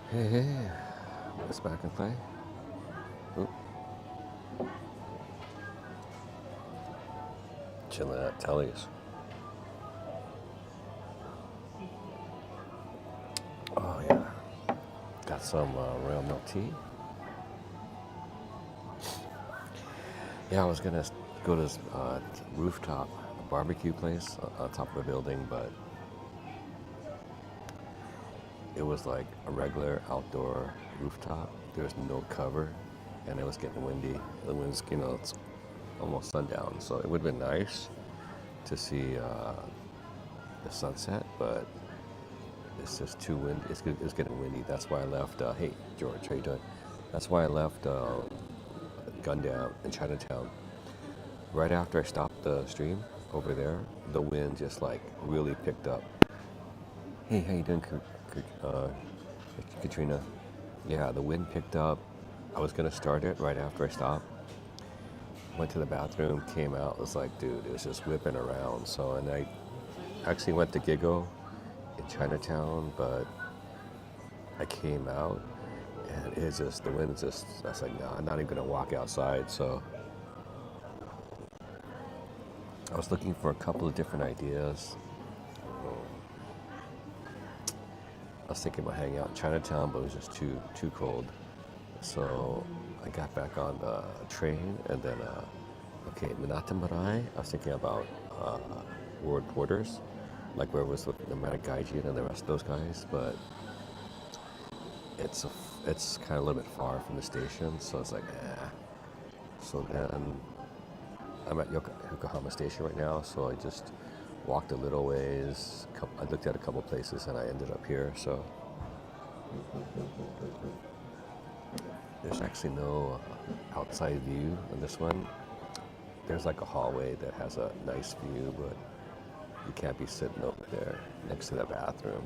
Hey, hey, it's back and play. Oop, chilling at Tully's. Oh yeah, got some real milk tea. Yeah, I was gonna go to this rooftop barbecue place on top of a building, but it was like a regular outdoor rooftop. There was no cover, and it was getting windy. The wind's, it's almost sundown, so it would have been nice to see the sunset, but it's just too windy. It's getting windy. That's why I left. Hey, George, how you doing? That's why I left Gundown in Chinatown. Right after I stopped the stream over there, the wind just like really picked up. Hey, how you doing, Katrina? Yeah, the wind picked up. I was gonna start it right after I stopped. Went to the bathroom, came out. It was like, dude, it was just whipping around. So, and I actually went to Giggle in Chinatown, but I came out and it's just the wind just. I was like, no, I'm not even gonna walk outside. So I was looking for a couple of different ideas. I was thinking about hanging out in Chinatown, but it was just too cold. So I got back on the train and then okay, Minatamarai. I was thinking about World Porters, like where it was with the Matagaijin and the rest of those guys, but it's it's kind of a little bit far from the station, so it's like, eh. So then I'm at Yokohama Station right now, so I just walked a little ways. I looked at a couple places and I ended up here. So there's actually no outside view on this one. There's like a hallway that has a nice view, but you can't be sitting over there next to the bathroom.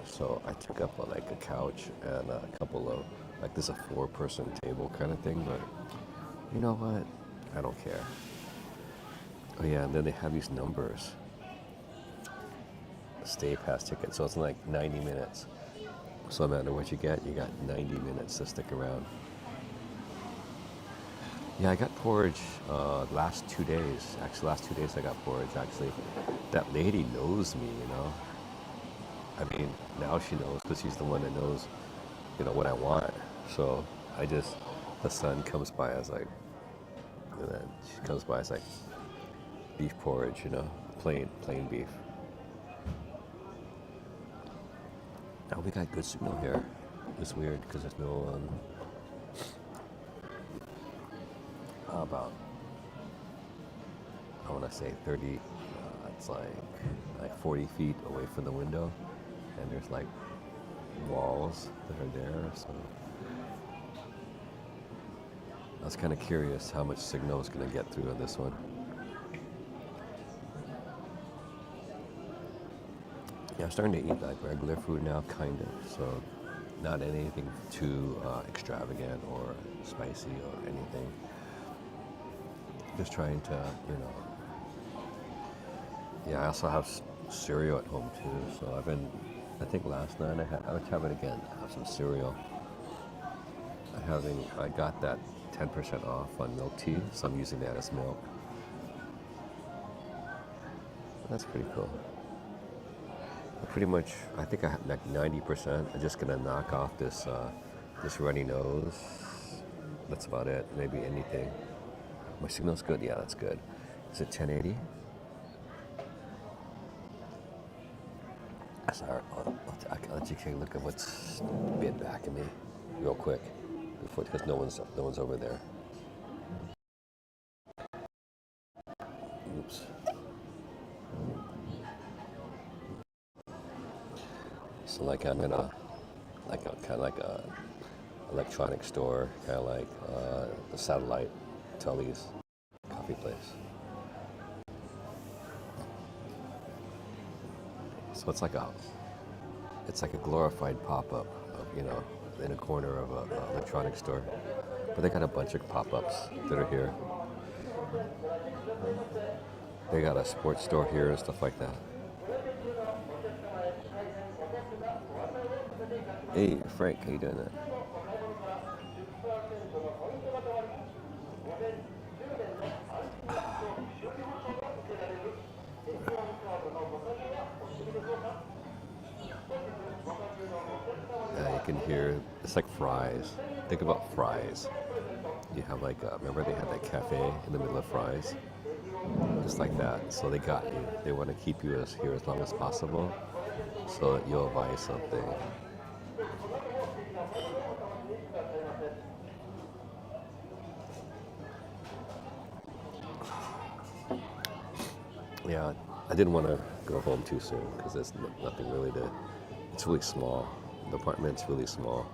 So I took up like a couch and a couple of, like this is a 4-person table kind of thing, but you know what? I don't care. Oh yeah, and then they have these numbers. Stay pass ticket, so it's like 90 minutes. So no matter what you got 90 minutes to stick around. Yeah, I got porridge last 2 days. Actually, last 2 days I got porridge. Actually, that lady knows me, you know. I mean, now she knows because she's the one that knows, what I want. So I just, the sun comes by as like, and then she comes by as like beef porridge, plain beef. Now we got good signal here. It's weird because there's no, how about, I want to say 30, it's like 40 feet away from the window, and there's like walls that are there, so I was kind of curious how much signal is going to get through on this one. Yeah, I'm starting to eat like regular food now, kind of, so not anything too extravagant or spicy or anything. Just trying to, yeah, I also have cereal at home too, so I think last night I would have it again, have some cereal. I got that 10% off on milk tea, so I'm using that as milk. That's pretty cool. Pretty much, I think I have like 90%. I'm just gonna knock off this runny nose. That's about it. Maybe anything. My signal's good. Yeah, that's good. Is it 1080? Sorry, I'll let you take a look at what's been back at me, real quick, because no one's over there. Oops. So like I'm gonna, like a kind of like a electronic store, kind of like the satellite Tully's coffee place. So it's like a glorified pop-up, in a corner of an electronics store. But they got a bunch of pop-ups that are here. They got a sports store here and stuff like that. Hey, Frank, how you doing? That? You can hear it's like fries. Think about fries. You have like remember they had that cafe in the middle of fries, just like that. So they got you. They want to keep you as here as long as possible, so that you'll buy something. Yeah, I didn't want to go home too soon because there's nothing really to. It's really small. The apartment's really small.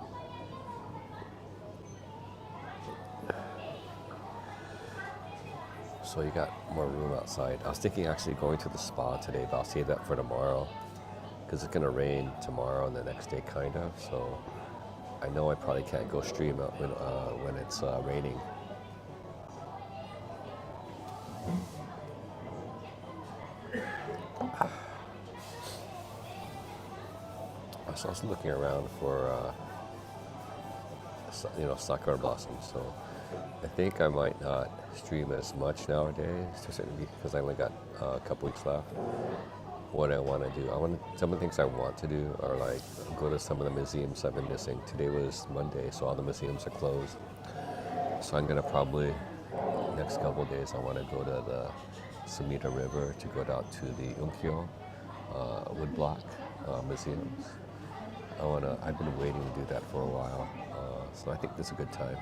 So you got more room outside. I was thinking actually going to the spa today, but I'll save that for tomorrow because it's gonna rain tomorrow and the next day, kind of. So I know I probably can't go stream out when it's raining. So I was looking around for sakura blossoms. So I think I might not stream as much nowadays, because I only got a couple weeks left. What I want to do, some of the things I want to do are like go to some of the museums I've been missing. Today was Monday, so all the museums are closed. So I'm gonna probably next couple of days I want to go to the Sumida River to go out to the Unkyo woodblock museums. I've been waiting to do that for a while, so I think this is a good time.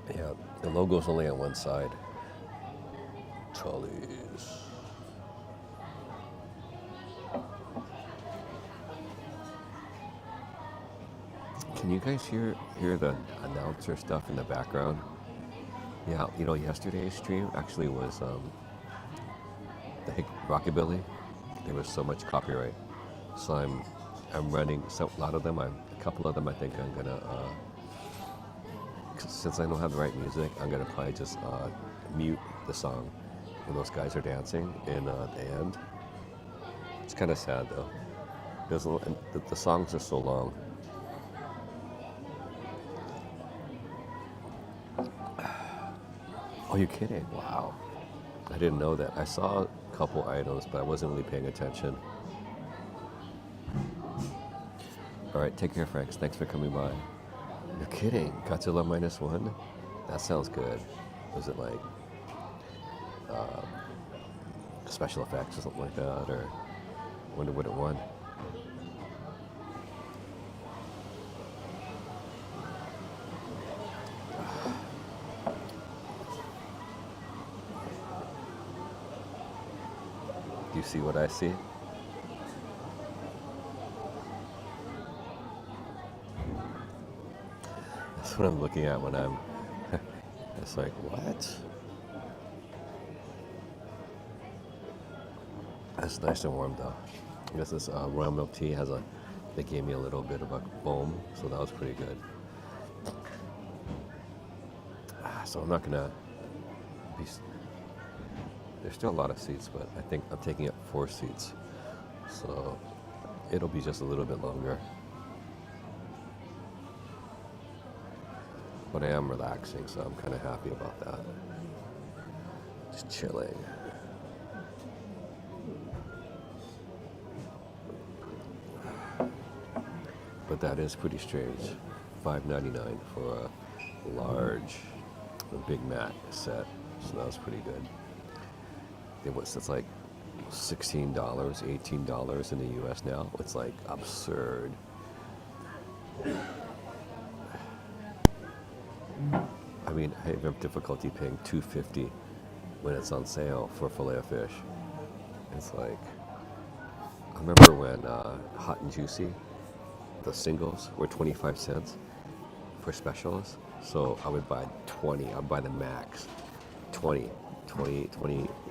Yeah, the logo's only on one side. Tully's. Can you guys hear the announcer stuff in the background? Yeah, yesterday's stream actually was the Rockabilly. There was so much copyright, so I'm running a lot of them. A couple of them I think I'm gonna since I don't have the right music, I'm gonna probably just mute the song when those guys are dancing in the end. It's kind of sad though. The songs are so long. Oh, you're kidding? Wow. I didn't know that. I saw a couple items, but I wasn't really paying attention. All right, take care, Franks. Thanks for coming by. You're kidding? Godzilla -1? That sounds good. Was it like special effects or something like that? Or wonder what it won? Do you see what I see? That's what I'm looking at when I'm. It's like, what? That's nice and warm though. I guess this royal milk tea they gave me a little bit of a foam, so that was pretty good. So I'm not gonna be. There's still a lot of seats, but I think I'm taking up 4 seats, so it'll be just a little bit longer. But I am relaxing, so I'm kind of happy about that. Just chilling. But that is pretty strange. $5.99 for a Big Mac set, so that was pretty good. It's like $16, $18 in the US now. It's like absurd. I mean, I have difficulty paying $2.50 when it's on sale for filet of fish. It's like, I remember when Hot and Juicy, the singles were 25 cents for specials. So I would buy 20, I'd buy the max, 20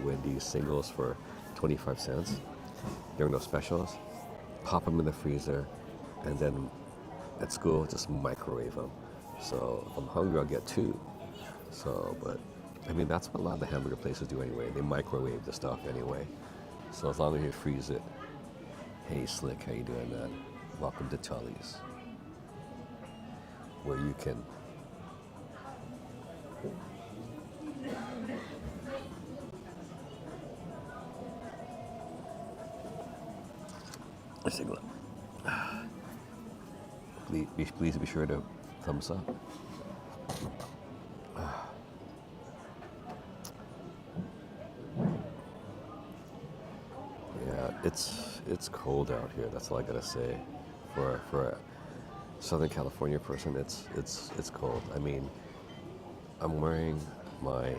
Wendy's singles for 25 cents. There were no specials. Pop them in the freezer and then at school, just microwave them. So if I'm hungry, I'll get two. So, but I mean, that's what a lot of the hamburger places do anyway. They microwave the stuff anyway. So as long as you freeze it. Hey, Slick, how you doing, man? Welcome to Tully's, where you can. Let's take a look. Please be sure to thumbs up. Yeah, it's cold out here. That's all I gotta say. For a Southern California person, it's cold. I mean, I'm wearing my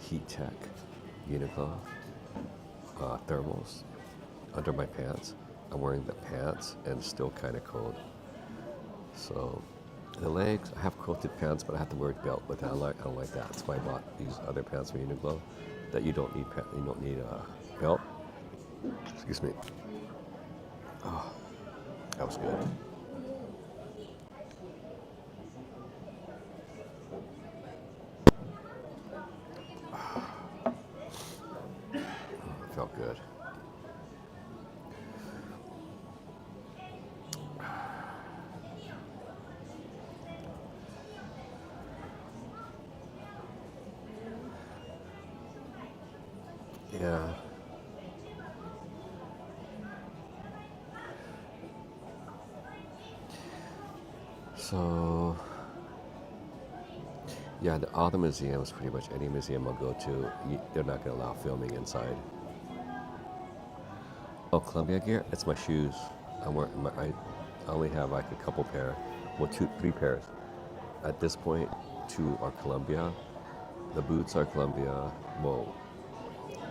Heat Tech Uniqlo thermals under my pants. I'm wearing the pants and it's still kind of cold. So the legs, I have quilted pants, but I have to wear a belt with that. I don't like that. That's why I bought these other pants from Uniqlo that you don't need a belt. Excuse me. Oh, that was good. It felt good. Yeah. So, yeah, all the museums, pretty much any museum I'll go to, they're not going to allow filming inside. Oh, Columbia gear? It's my shoes. I only have like a couple pair, well, three pairs. At this point, two are Columbia. The boots are Columbia. Well,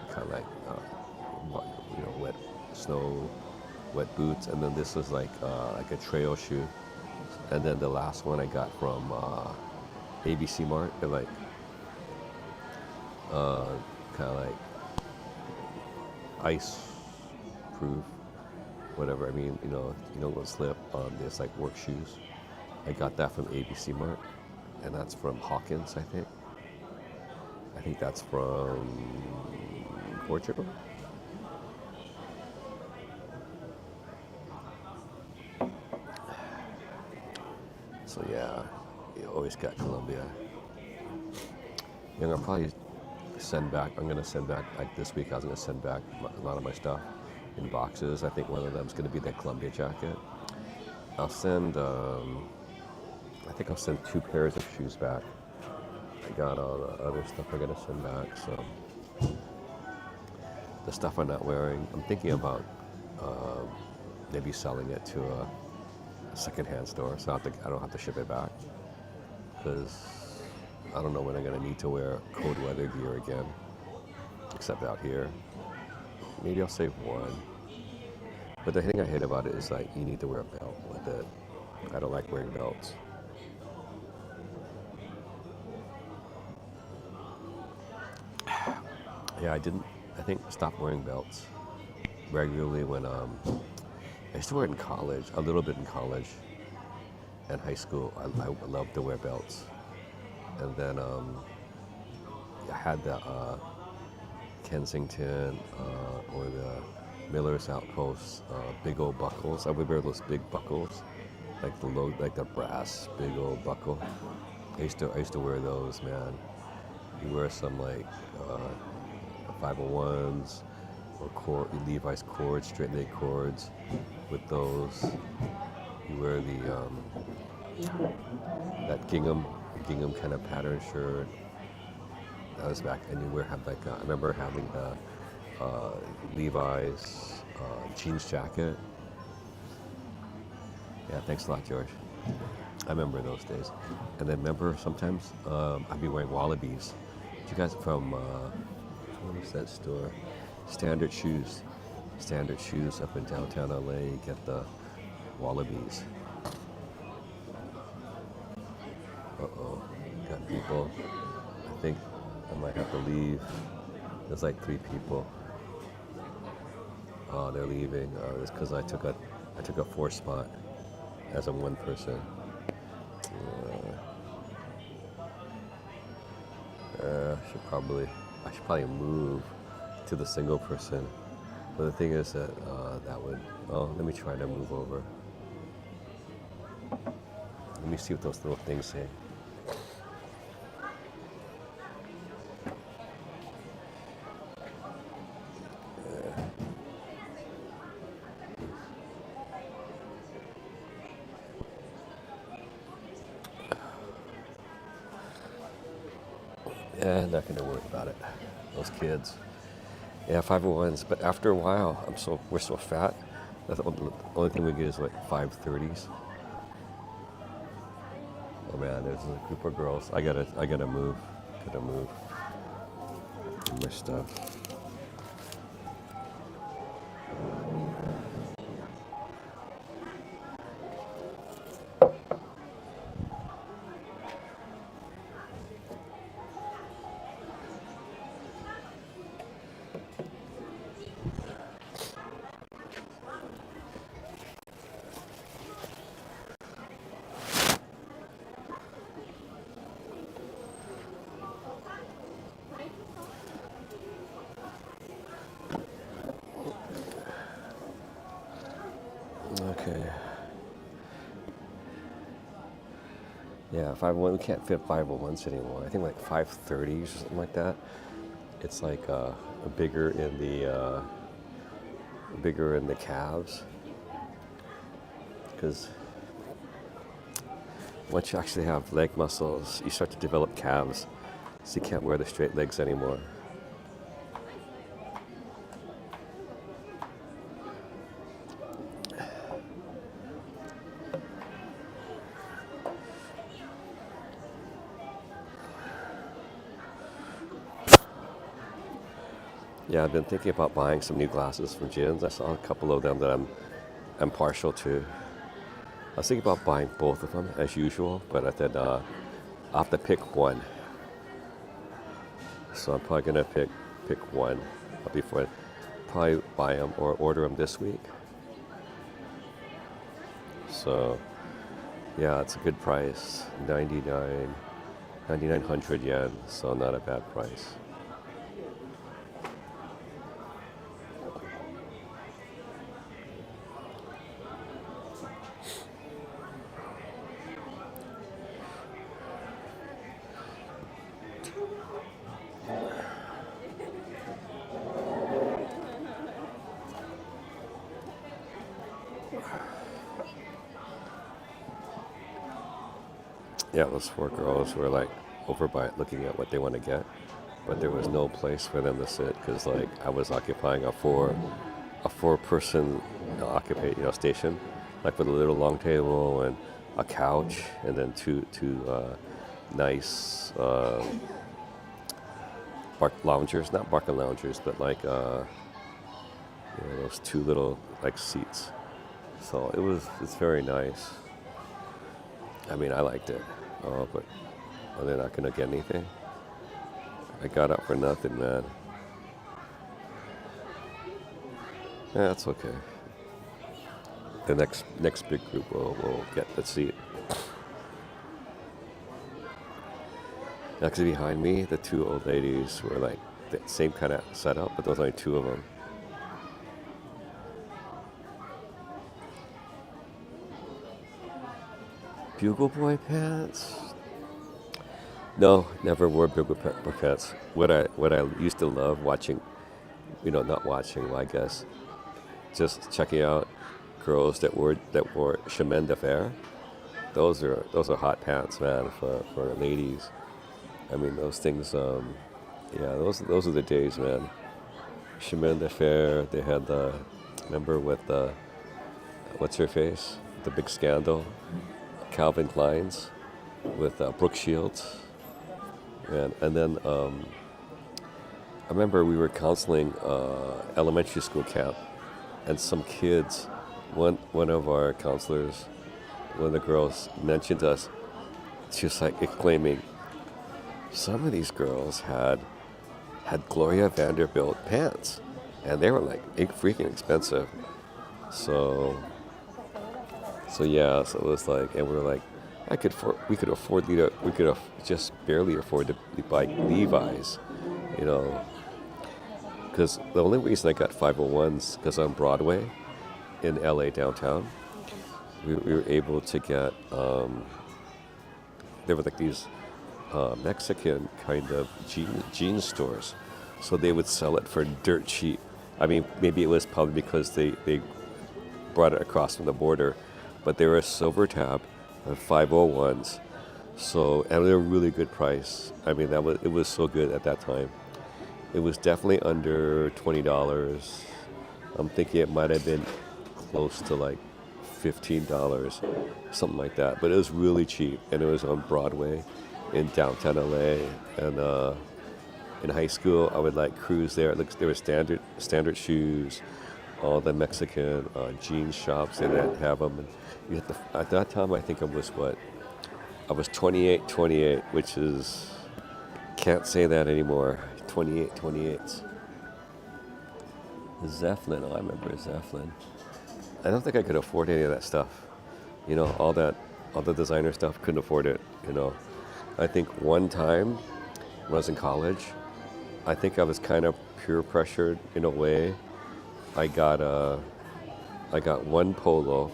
kind of like, wet snow, wet boots. And then this is like a trail shoe. And then the last one I got from ABC Mart. They're like kind of like ice proof, whatever. I mean, you don't slip on this like work shoes. I got that from ABC Mart, and that's from Hawkins, I think. I think that's from Portugal. So yeah, you always got Columbia. And I'll probably I'm gonna send back, like this week I was gonna send back a lot of my stuff in boxes. I think one of them is gonna be that Columbia jacket. I'll send, I think I'll send two pairs of shoes back. I got all the other stuff I gotta send back, so. The stuff I'm not wearing, I'm thinking about maybe selling it to a secondhand store, so I don't have to ship it back. Because I don't know when I'm gonna need to wear cold weather gear again, except out here. Maybe I'll save one. But the thing I hate about it is like you need to wear a belt with it. I don't like wearing belts. Yeah, I think stop wearing belts regularly when I used to wear it in college, a little bit in college and high school. I loved to wear belts. And then I had the Kensington or the Miller's Outpost big old buckles. I would wear those big buckles, like the brass big old buckle. I used to wear those, man. You wear some like 501s or Levi's cords, straight leg cords with those. You wear that gingham kind of pattern shirt. That was back, and I remember having the Levi's jeans jacket. Yeah, thanks a lot, George. I remember those days. And then remember sometimes I'd be wearing Wallabies. You guys from what is that store? Standard Shoes up in downtown LA. Get the Wallabies. Uh-oh, got people. I think I might have to leave. There's like 3 people. Oh, they're leaving. It's because I took a 4 spot as a one person. I should probably move to the single person. But the thing is that that would. Oh, let me try to move over. Let me see what those little things say. Yeah, not gonna worry about it. Those kids. Yeah, 501s. But after a while, we're so fat. That's the only thing we get is like 530s. Oh man, there's a group of girls. I gotta move. Gotta move. My stuff. Okay. Yeah, 501. We can't fit 501s anymore. I think like 530s or something like that. It's like bigger in the calves, because once you actually have leg muscles, you start to develop calves, so you can't wear the straight legs anymore. Yeah, I've been thinking about buying some new glasses from Jins. I saw a couple of them that I'm partial to. I was thinking about buying both of them as usual, but I said I'll have to pick one. So I'm probably gonna pick one before I probably buy them or order them this week. So yeah, it's a good price, 9,900 yen. So not a bad price. Yeah, those four girls were like over by looking at what they want to get, but there was no place for them to sit because like I was occupying a four-person station, like with a little long table and a couch, and then two nice bark loungers, not barking loungers, but like those two little like seats. So it's very nice. I mean, I liked it. But they're not gonna get anything. I got up for nothing, man. Yeah, that's okay. The next big group will get the seat. Actually, behind me, the two old ladies were like the same kind of setup, but there was only two of them. Bugle boy pants? No, never wore bugle boy pants. What I used to love watching, not watching, well, I guess, just checking out girls that wore chemin de fer. Those are hot pants, man, for ladies. I mean, those things. Yeah, those are the days, man. Chemin de fer. They had remember with what's her face? The big scandal. Calvin Klein's with Brooke Shields, and then I remember we were counseling elementary school camp, and some kids, one of our counselors, one of the girls mentioned us. She was like exclaiming, "Some of these girls had Gloria Vanderbilt pants, and they were like freaking expensive." So So yeah, so it was like, and we were like, we could afford just barely afford to buy Levi's, you know, because the only reason I got 501s because on Broadway in LA downtown, we were able to get there were like these Mexican kind of jean stores, so they would sell it for dirt cheap. I mean, maybe it was probably because they brought it across from the border, but they were a silver tab, 501s. So and they were really good price. I mean, it was so good at that time. It was definitely under $20. I'm thinking it might have been close to like $15, something like that. But it was really cheap, and it was on Broadway in downtown LA. And in high school, I would like cruise there. There were standard shoes, all the Mexican jean shops. They didn't have them. And at that time, I think I was 28, which is can't say that anymore. 28. Zeppelin, oh, I remember Zeppelin. I don't think I could afford any of that stuff. You know, all the designer stuff, couldn't afford it, you know. I think one time when I was in college, I think I was kind of peer pressured in a way. I got one polo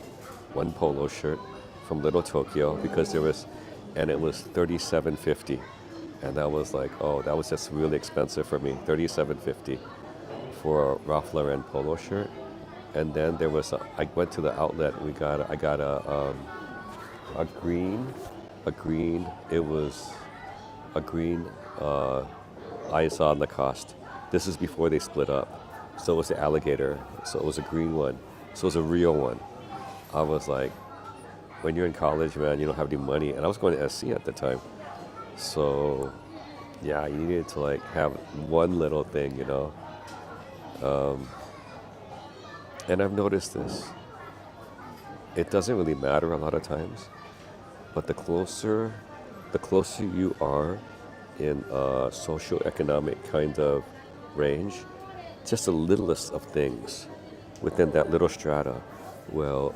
shirt from Little Tokyo because it was $37.50, and that was like, oh, that was just really expensive for me, $37.50 for a Ralph Lauren polo shirt. And then I went to the outlet. I got a green. It was a green Izod Lacoste. This is before they split up. So it was the alligator. So it was a green one. So it was a real one. I was like, when you're in college, man, you don't have any money. And I was going to SC at the time. So, yeah, you needed to like have one little thing, you know. And I've noticed this. It doesn't really matter a lot of times, but the closer you are in a socioeconomic kind of range, just the littlest of things within that little strata will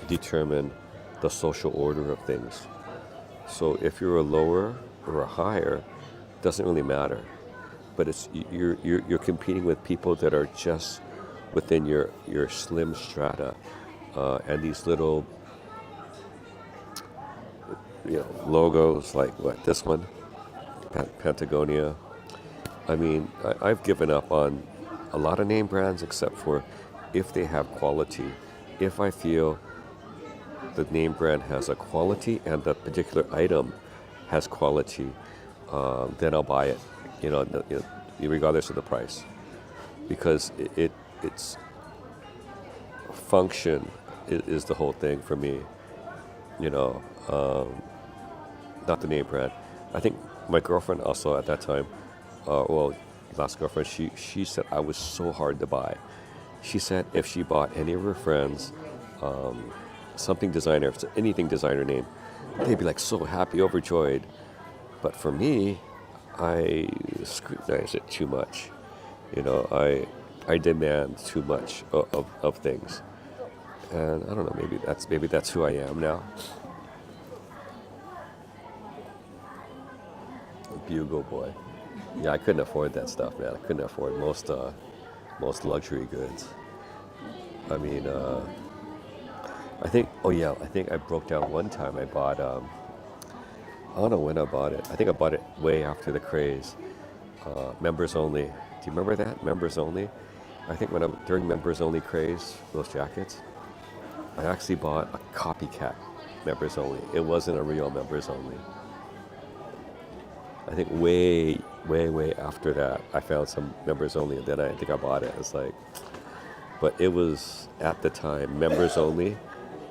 determine the social order of things. So if you're a lower or a higher, doesn't really matter. But you're competing with people that are just within your slim strata, and these little logos like what this one, Patagonia. I mean, I've given up on a lot of name brands except for if they have quality. If I feel the name brand has a quality and the particular item has quality, then I'll buy it. Regardless of the price, because it's function is the whole thing for me. Not the name brand. I think my girlfriend also at that time, last girlfriend, she said I was so hard to buy. She said if she bought any of her friends something designer, anything designer name, they'd be like so happy, overjoyed. But for me, I scrutinize it too much. I demand too much of things. And I don't know, maybe that's who I am now. Bugle boy. Yeah, I couldn't afford that stuff, man. I couldn't afford most luxury goods. I mean, I think I broke down one time. I bought, I don't know when I bought it. I think I bought it way after the craze. Members only. Do you remember that? Members only? I think during members only craze, those jackets, I actually bought a copycat members only. It wasn't a real members only. I think way after that, I found some members only, and then I think I bought it. It's like, but it was at the time members only,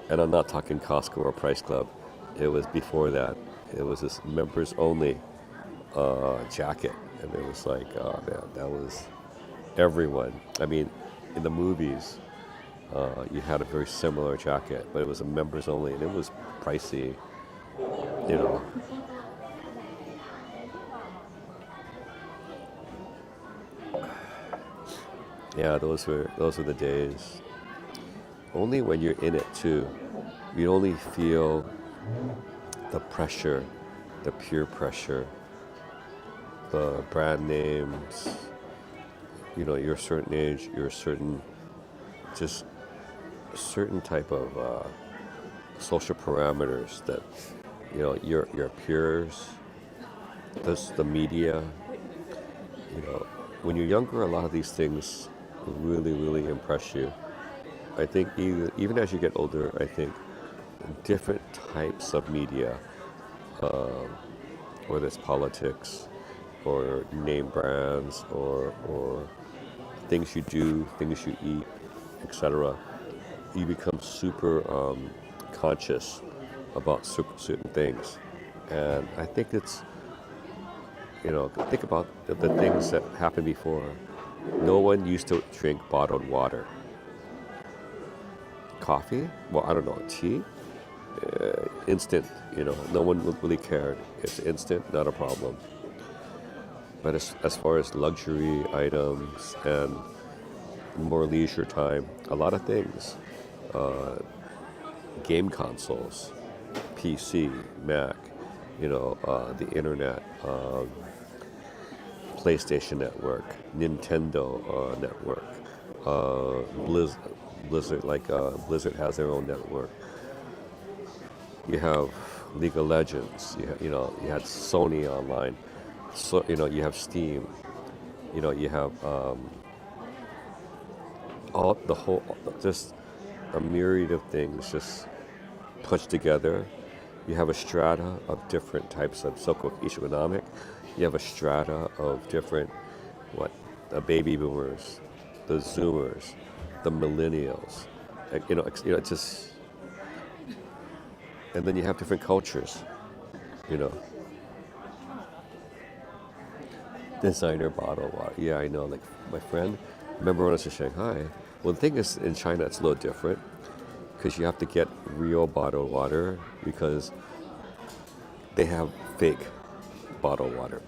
and I'm not talking Costco or Price Club. It was before that. It was this members only jacket, and it was like, oh man, that was everyone. I mean, in the movies, you had a very similar jacket, but it was a members only, and it was pricey, Yeah, those were the days. Only when you're in it too, you only feel the pressure, the peer pressure, the brand names. You're a certain age, you're a certain, just certain type of social parameters that, your peers, the media. When you're younger, a lot of these things really, really impress you. I think even as you get older, I think different types of media, whether it's politics or name brands or things you do, things you eat, etc., you become super conscious about certain things. And I think it's, think about the things that happened before. No one used to drink bottled water. Coffee? Well, I don't know. Tea? Instant, no one really cared. It's instant, not a problem. But as far as luxury items and more leisure time, a lot of things, game consoles, PC, Mac, the internet, PlayStation Network, Nintendo Network, Blizzard, Blizzard has their own network. You have League of Legends. You had Sony online. So you have Steam. You have just a myriad of things just pushed together. You have a strata of different types of socioeconomic. You have a strata of different the baby boomers, the Zoomers, the millennials. Just, and then you have different cultures. Designer bottle water. Yeah, I know. Like my friend, remember when I was in Shanghai? Well, the thing is, in China, it's a little different because you have to get real bottled water because they have fake bottled water.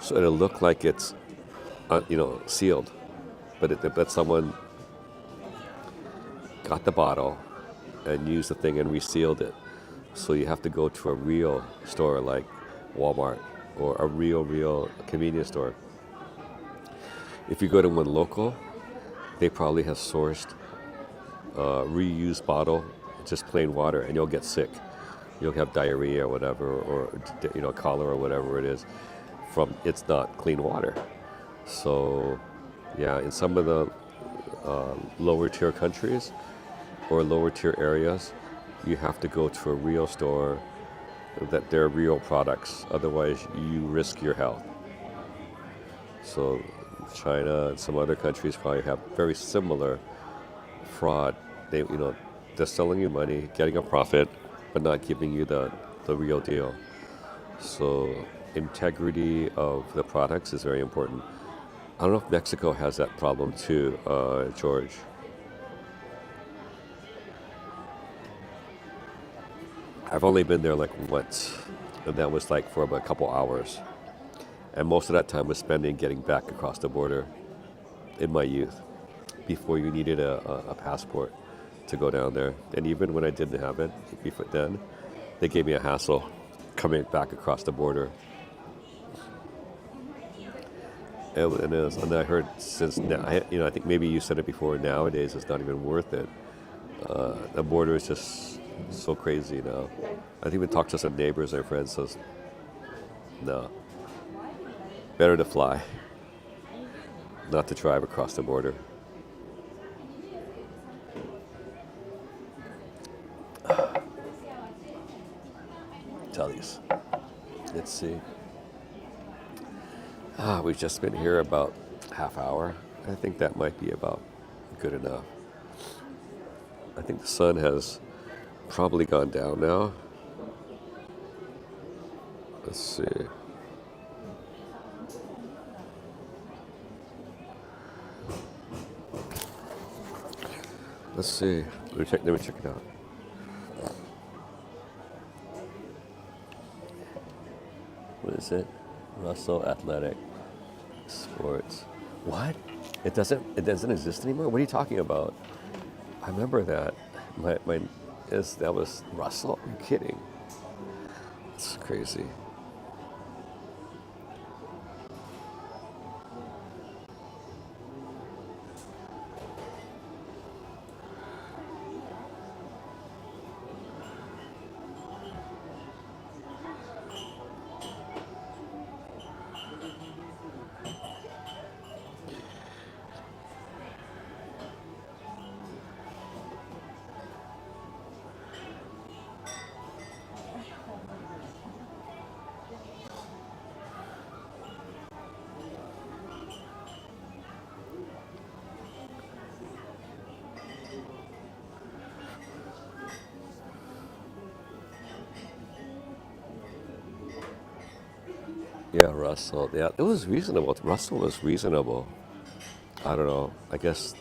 So it'll look like it's, sealed, but someone got the bottle and used the thing and resealed it. So you have to go to a real store like Walmart or a real convenience store. If you go to one local, they probably have sourced reused bottle, just plain water, and you'll get sick. You'll have diarrhea or whatever, or cholera or whatever it is, from it's not clean water. So, yeah, in some of the lower tier countries or lower tier areas, you have to go to a real store that they're real products. Otherwise, you risk your health. So, China and some other countries probably have very similar fraud. They're selling you money, getting a profit, but not giving you the real deal. So, integrity of the products is very important. I don't know if Mexico has that problem too, George. I've only been there like once, and that was like for about a couple hours. And most of that time was spending getting back across the border in my youth, before you needed a passport to go down there. And even when I didn't have it, before then, they gave me a hassle coming back across the border. And I heard since now, I think maybe you said it before, nowadays it's not even worth it. The border is just so crazy now. I think we talked to some neighbors and friends, says, no, better to fly, not to drive across the border. Tully's. Let's see. We've just been here about half hour. I think that might be about good enough. I think the sun has probably gone down now. Let's see. Let me check it out. What is it? Russell Athletic Sports. What? It doesn't exist anymore? What are you talking about? I remember that. My is that was Russell? Are you kidding? It's crazy. Yeah, Russell. Yeah, it was reasonable. Russell was reasonable. I don't know. I guess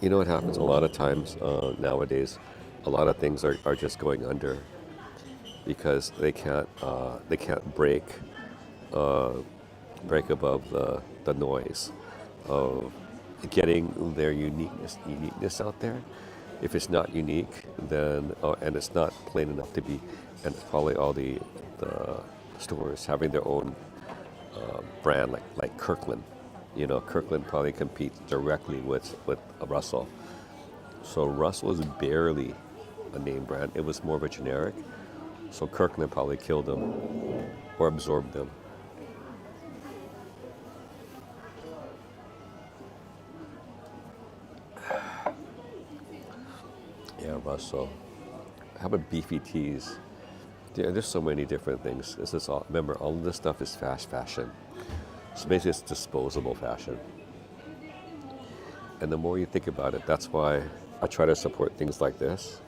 you know what happens a lot of times nowadays. A lot of things are just going under because they can't break above the noise of getting their uniqueness out there. If it's not unique, then and it's not plain enough to be, and it's probably all the stores having their own brand like Kirkland. You know, Kirkland probably competes directly with Russell. So Russell is barely a name brand. It was more of a generic. So Kirkland probably killed them or absorbed them. Yeah, Russell. How about beefy tees? Yeah, there's so many different things. This is all. Remember, all of this stuff is fast fashion. So basically, it's disposable fashion. And the more you think about it, that's why I try to support things like this,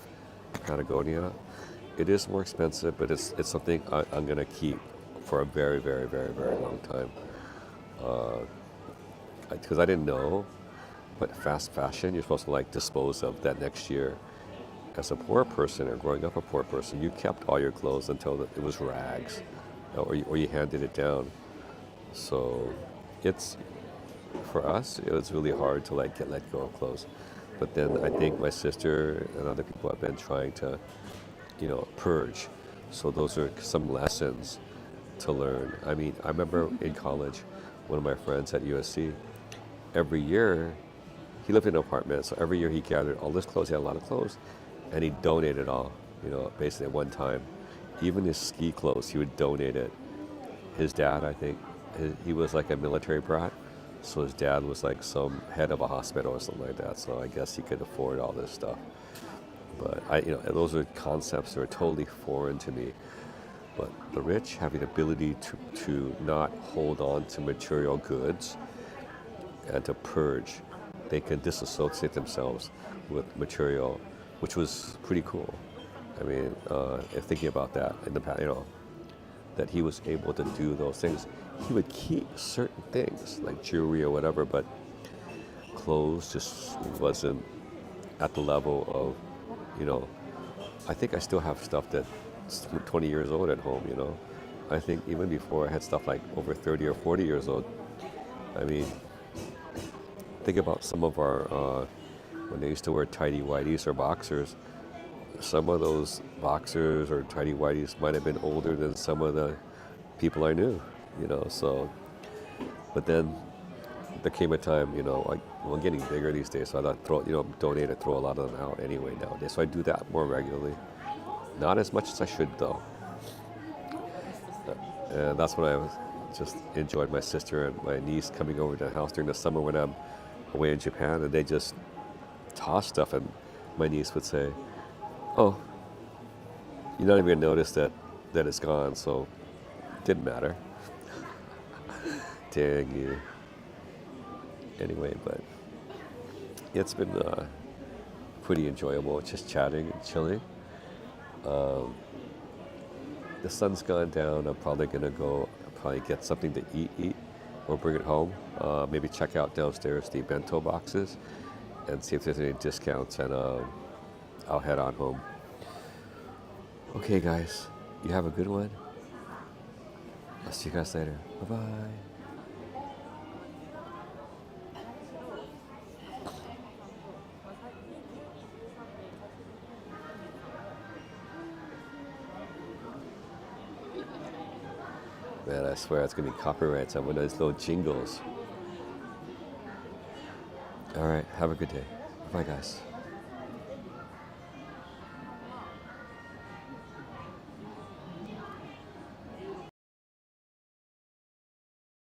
Patagonia. It is more expensive, but it's something I'm gonna keep for a very, very, very, very long time. Because I didn't know, but fast fashion, you're supposed to like dispose of that next year. As a poor person or growing up a poor person, you kept all your clothes until it was rags, or you handed it down. So it's for us, it was really hard to like get let go of clothes. But then I think my sister and other people have been trying to, purge. So those are some lessons to learn. I mean, I remember in college, one of my friends at USC, every year, he lived in an apartment, so every year he gathered all his clothes. He had a lot of clothes, and he donated all, basically at one time. Even his ski clothes, he would donate it. His dad, I think, he was like a military brat, so his dad was like some head of a hospital or something like that. So I guess he could afford all this stuff. But those are concepts that are totally foreign to me. But the rich have the ability to not hold on to material goods and to purge. They can disassociate themselves with material, which was pretty cool. I mean, if thinking about that in the past, that he was able to do those things. He would keep certain things like jewelry or whatever, but clothes just wasn't at the level of, I think I still have stuff that's 20 years old at home, I think even before I had stuff like over 30 or 40 years old. I mean, think about some of our, when they used to wear tidy whities or boxers, some of those boxers or tidy whities might have been older than some of the people I knew, so, but then there came a time, like, well, I'm getting bigger these days, so I thought, donate or throw a lot of them out anyway nowadays. So I do that more regularly. Not as much as I should, though. And that's when I was just enjoyed my sister and my niece coming over to the house during the summer when I'm away in Japan, and they just toss stuff, and my niece would say, "Oh, you're not even gonna notice that it's gone, so it didn't matter." Dang you. Anyway, but it's been pretty enjoyable just chatting and chilling. The sun's gone down. I'm probably gonna go probably get something to eat or bring it home. Maybe check out downstairs the bento boxes and see if there's any discounts, and I'll head on home. Okay, guys, you have a good one. I'll see you guys later. Bye-bye. Man, I swear it's gonna be copyrights on one of those little jingles. All right, have a good day. Bye, guys.